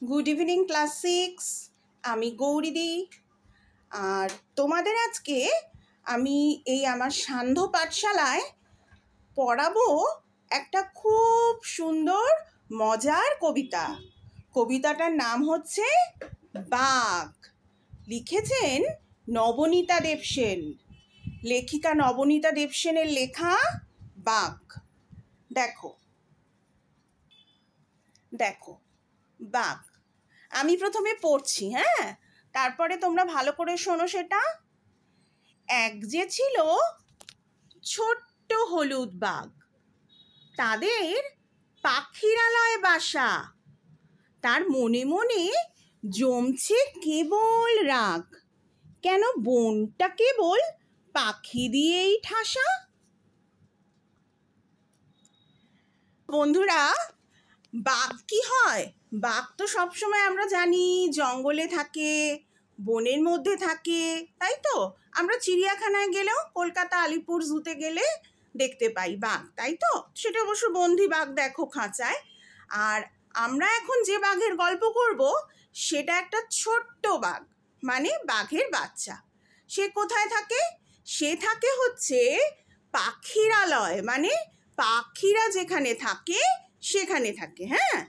Good evening class 6। আমি গৌরীদি। আর তোমাদের আজকে আমি এই আমার সান্ধ্য পাঠশালায় পড়াবো একটা খুব সুন্দর মজার কবিতা। কবিতাটার নাম হচ্ছে বাঘ। লিখেছেন নবনীতা দেবসেন। লেখিকা নবনীতা দেবসেনের লেখা বাঘ। দেখো দেখো বাঘ। আমি প্রথমে পড়ছি, হ্যাঁ, তারপরে তোমরা ভালো করে শোনো সেটা। এক যে ছিল ছোট্ট হলুদ বাঘ, তাদের পাখিরালয়ে বাসা। তার মনে মনে জমছে কেবল রাগ, কেন বনটা কেবল পাখি দিয়েই ঠাসা। বন্ধুরা, বাঘ কি হয়? বাঘ তো সবসময় আমরা জানি জঙ্গলে থাকে, বনের মধ্যে থাকে, তাই তো? আমরা চিড়িয়াখানায় গেলেও, কলকাতা আলিপুর জুতে গেলে দেখতে পাই বাঘ, তাই তো? সেটা অবশ্য বন্দি বাঘ দেখো খাঁচায়। আর আমরা এখন যে বাঘের গল্প করব সেটা একটা ছোট্ট বাঘ, মানে বাঘের বাচ্চা। সে কোথায় থাকে? সে থাকে হচ্ছে পাখিরালয়, মানে পাখিরা যেখানে থাকে সেখানে থাকে। হ্যাঁ,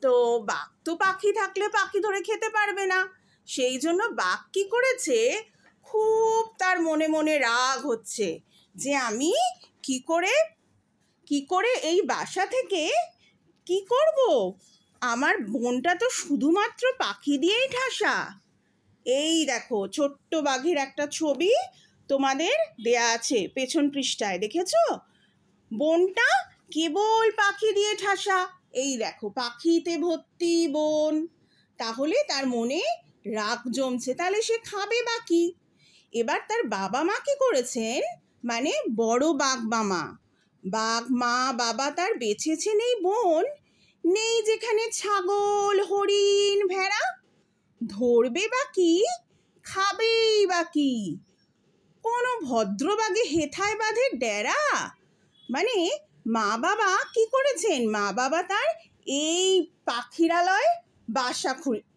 তো বাঘ তো পাখি থাকলে পাখি ধরে খেতে পারবে না, সেই জন্য বাঘ কি করেছে, খুব তার মনে মনে রাগ হচ্ছে যে আমি কি করে এই বাসা থেকে কি করব, আমার বনটা তো শুধুমাত্র পাখি দিয়েই ঠাসা। এই দেখো ছোট্ট বাঘের একটা ছবি তোমাদের দেয়া আছে পেছন পৃষ্ঠায়, দেখেছো? বনটা কেবল পাখি দিয়ে ঠাসা। এই দেখো পাখিতে ভর্তি বন। তাহলে তার মনে রাগ জমছে, তাহলে সে খাবে বা কি? এবার তার বাবা মা কি করেছেন, মানে বড় বাঘ মামা, বাঘ মা বাবা তার বেছেছেন এই বন, নেই যেখানে ছাগল হরিণ ভেড়া। ধরবে বা কি, খাবেই বা কি? কোনো ভদ্রবাগে হেথায় বাঁধে ডেরা। মানে মা বাবা কি করেছেন, মা বাবা তার এই পাখিরালয় বাসা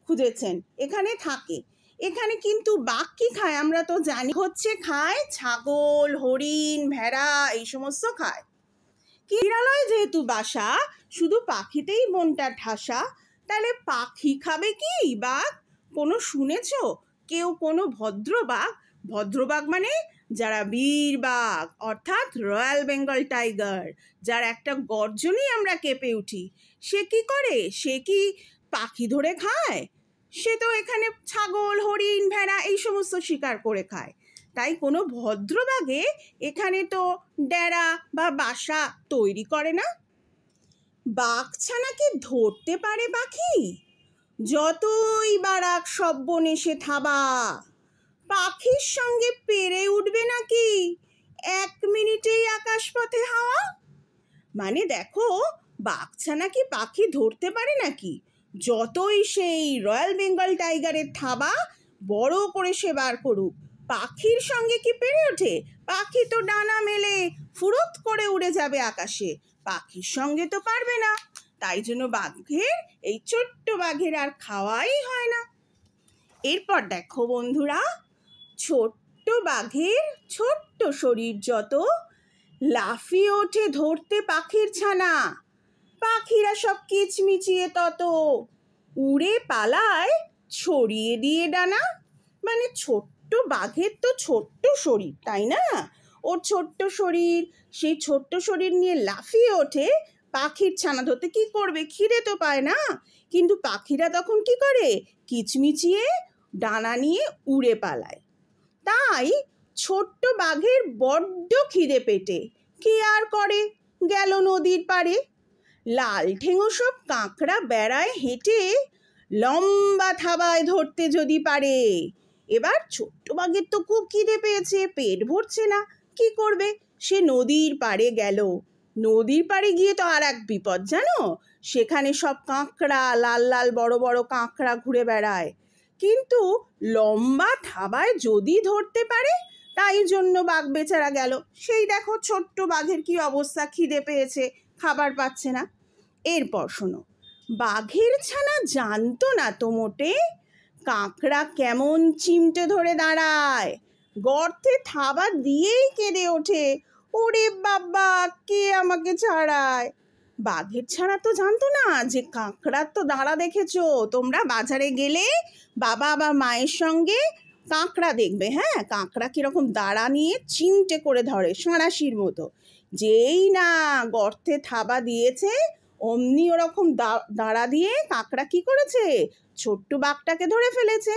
খুঁজেছেন, এখানে থাকে। এখানে কিন্তু বাঘ কি খায় আমরা তো জানি, হচ্ছে খায় ছাগল হরিণ ভেড়া, এই সমস্ত খায়। পাখিরালয় যেহেতু বাসা, শুধু পাখিতেই মনটা ঠাসা, তাহলে পাখি খাবে কি বাঘ? কোনো শুনেছো কেউ কোনো ভদ্রবাঘ মানে যারা বীর বাঘ, অর্থাৎ রয়্যাল বেঙ্গল টাইগার, যার একটা গর্জনেই আমরা কেঁপে উঠি, সে কি করে? সে কি পাখি ধরে খায়? সে তো এখানে ছাগল হরিণ ভেড়া এই সমস্ত শিকার করে খায়। তাই কোনো ভদ্রবাঘে এখানে তো ডেরা বা বাসা তৈরি করে না। বাঘ ছানাকে ধরতে পারে পাখি, যতই বারাক সব বন এসে থাবা। পাখির সঙ্গে পেরে উঠবে নাকি 1 মিনিটেই আকাশপথে হাওয়া। মানে দেখো, বাঘছানা কি পাখি ধরতে পারে নাকি? যতই সেই রয়্যাল বেঙ্গল টাইগারের থাবা বড় করে সে বার করুক, পাখির সঙ্গে কি পেরে ওঠে? পাখি তো ডানা মেলে ফুরুত করে উড়ে যাবে আকাশে, পাখির সঙ্গে তো পারবে না। তাই জন্য বাঘের, এই ছোট্ট বাঘের আর খাওয়াই হয় না। এরপর দেখো বন্ধুরা, ছোট্ট বাঘের ছোট্ট শরীর যত, লাফিয়ে ওঠে ধরতে পাখির ছানা। পাখিরা সব কিচমিচিয়ে তত, উড়ে পালায় ছড়িয়ে দিয়ে ডানা। মানে ছোট্ট বাঘের তো ছোট্ট শরীর, তাই না? ওর ছোট্ট শরীর, সেই ছোট্ট শরীর নিয়ে লাফিয়ে ওঠে পাখির ছানা ধরতে। কি করবে, খিদে তো পায় না, কিন্তু পাখিরা তখন কি করে, কিচমিচিয়ে ডানা নিয়ে উড়ে পালায়। তাই ছোট্ট বাঘের বড্ড খিদে পেটে, কি আর করে, গেল নদীর পাড়ে। লাল ঠেঙো সব কাঁকড়া বেড়ায় হেঁটে, লম্বা থাবায় ধরতে যদি পারে। এবার ছোট্ট বাঘের তো খুব খিদে পেয়েছে, পেট ভরছে না, কি করবে? সে নদীর পাড়ে গেল। নদীর পাড়ে গিয়ে তো আর এক বিপদ জানো, সেখানে সব কাঁকড়া, লাল লাল বড় বড় কাঁকড়া ঘুরে বেড়ায়, কিন্তু লম্বা থাবায় যদি ধরতে পারে, তাই জন্য বাঘ বেচারা গেল। সেই দেখো ছোট্ট বাঘের কি অবস্থা, খিদে পেয়েছে, খাবার পাচ্ছে না। এরপর শোনো, বাঘের ছানা জানতো না তো মোটে কাঁকড়া কেমন চিমটে ধরে দাঁড়ায়, গর্তে থাবা দিয়েই কেঁদে ওঠে, ওরে বাবা কে আমাকে ছাড়ায়। বাঘের ছানা তো জানতো না যে কাঁকড়ার তো দাঁড়া দেখেছো তোমরা বাজারে গেলে বাবা বা মায়ের সঙ্গে কাঁকড়া দেখবে, হ্যাঁ কাঁকড়া কিরকম দাঁড়া নিয়ে চিমটে করে ধরে সাঁড়াশির মতো। যেই না গর্তে থাবা দিয়েছে অমনি ওরকম দাঁড়া দিয়ে কাঁকড়া কি করেছে, ছোট্ট বাঘটাকে ধরে ফেলেছে।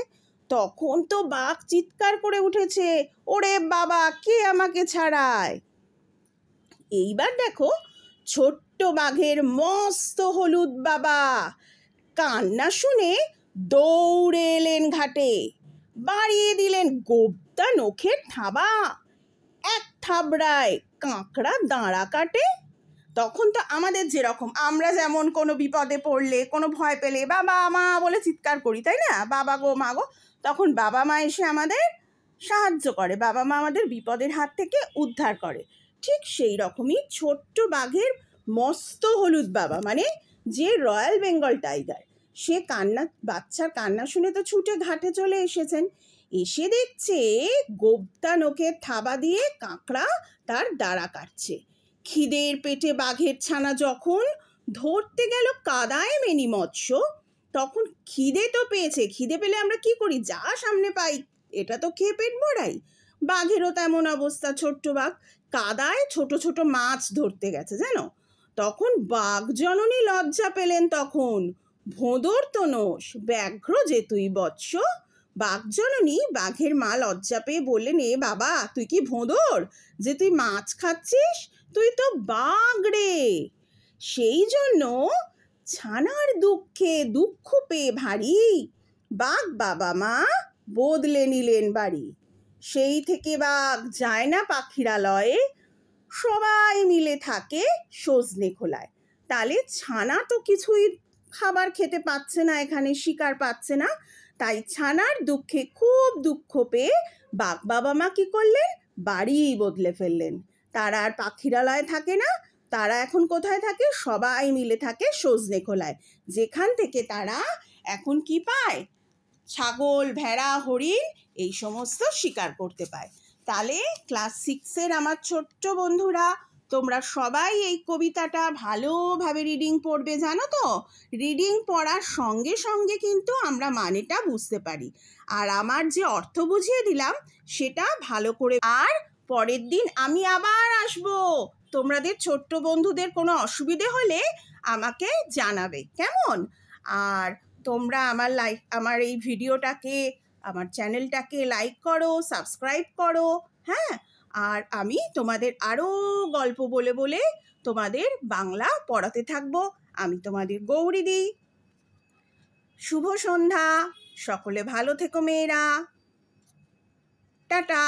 তখন তো বাঘ চিৎকার করে উঠেছে, ওরে বাবা কে আমাকে ছাড়ায়। এইবার দেখো ছোট্ট বাঘের মস্ত হলুদ বাবা কান্না শুনে দৌড়ে এলেন ঘাটে, বাড়িয়ে দিলেন গোবদা নখের থাবা, এক থাবড়ায় কাঁকড়া দাঁড়া কাটে। তখন তো আমাদের যেরকম আমরা যেমন কোনো বিপদে পড়লে কোনো ভয় পেলে বাবা মা বলে চিৎকার করি, তাই না, বাবা গো মা গো, তখন বাবা মা এসে আমাদের সাহায্য করে, বাবা মা আমাদের বিপদের হাত থেকে উদ্ধার করে। ঠিক সেই রকমই ছোট্ট বাঘের মস্ত হলুদ বাবা মানে যে রয়্যাল বেঙ্গল টাইগার, সে বাচ্চার কান্না শুনে তো ছুটে ঘাটে চলে এসেছেন। এসে দেখছে গোবদা নখের থাবা দিয়ে কাঁকড়া তার দাঁড়া কাটছে। খিদের পেটে বাঘের ছানা যখন ধরতে গেল কাদায় মেনি মৎস্য, তখন খিদে তো পেয়েছে, খিদে পেলে আমরা কি করি, যা সামনে পাই এটা তো খেয়ে পেট ভরাই। বাঘেরও তেমন অবস্থা, ছোট্ট বাঘ কাদায় ছোট ছোট মাছ ধরতে গেছে জানো। তখন বাঘ জননী লজ্জা পেলেন, তখন ভোঁদর তনোস ব্যাঘ্র যে তুই বৎস। বাঘ জননী বাঘের মা লজ্জা পেয়ে বললেন, এ বাবা তুই কি ভোঁদর যে তুই মাছ খাচ্ছিস, তুই তো বাঘ রে। সেই জন্য ছানার দুঃখে দুঃখ পেয়ে ভারী বাঘ বাবা মা বদলে নিলেন বাড়ি। সেই থেকে বাঘ যায় না পাখিরালয়ে, সবাই মিলে থাকে সজনে খোলায়। তাহলে ছানা তো কিছুই খাবার খেতে পাচ্ছে না, এখানে শিকার পাচ্ছে না, তাই ছানার দুঃখে খুব দুঃখ পেয়ে বাঘ বাবা মা কি করলেন, বাড়ি বদলে ফেললেন। তারা আর পাখিরালয়ে থাকে না, তারা এখন কোথায় থাকে, সবাই মিলে থাকে সজনে খোলায়, যেখান থেকে তারা এখন কি পায়, ছাগল ভেড়া হরিণ এই সমস্ত শিকার করতে পায়। তাহলে ক্লাস 6-এর আমার ছোট্ট বন্ধুরা তোমরা সবাই এই কবিতাটা ভালোভাবে রিডিং পড়বে, জানো তো রিডিং পড়ার সঙ্গে সঙ্গে কিন্তু আমরা মানেটা বুঝতে পারি, আর আমার যে অর্থ বুঝিয়ে দিলাম সেটা ভালো করে। আর পরের দিন আমি আবার আসবো, তোমাদের ছোট্ট বন্ধুদের কোনো অসুবিধে হলে আমাকে জানাবে কেমন। আর তোমরা আমার এই ভিডিওটাকে আমার চ্যানেলটাকে লাইক করো, সাবস্ক্রাইব করো, হ্যাঁ। আর আমি তোমাদের আরও গল্প বলে বলে তোমাদের বাংলা পড়াতে থাকবো। আমি তোমাদের গৌরীদি। শুভ সন্ধ্যা, সকলে ভালো থেকো মেয়েরা, টাটা।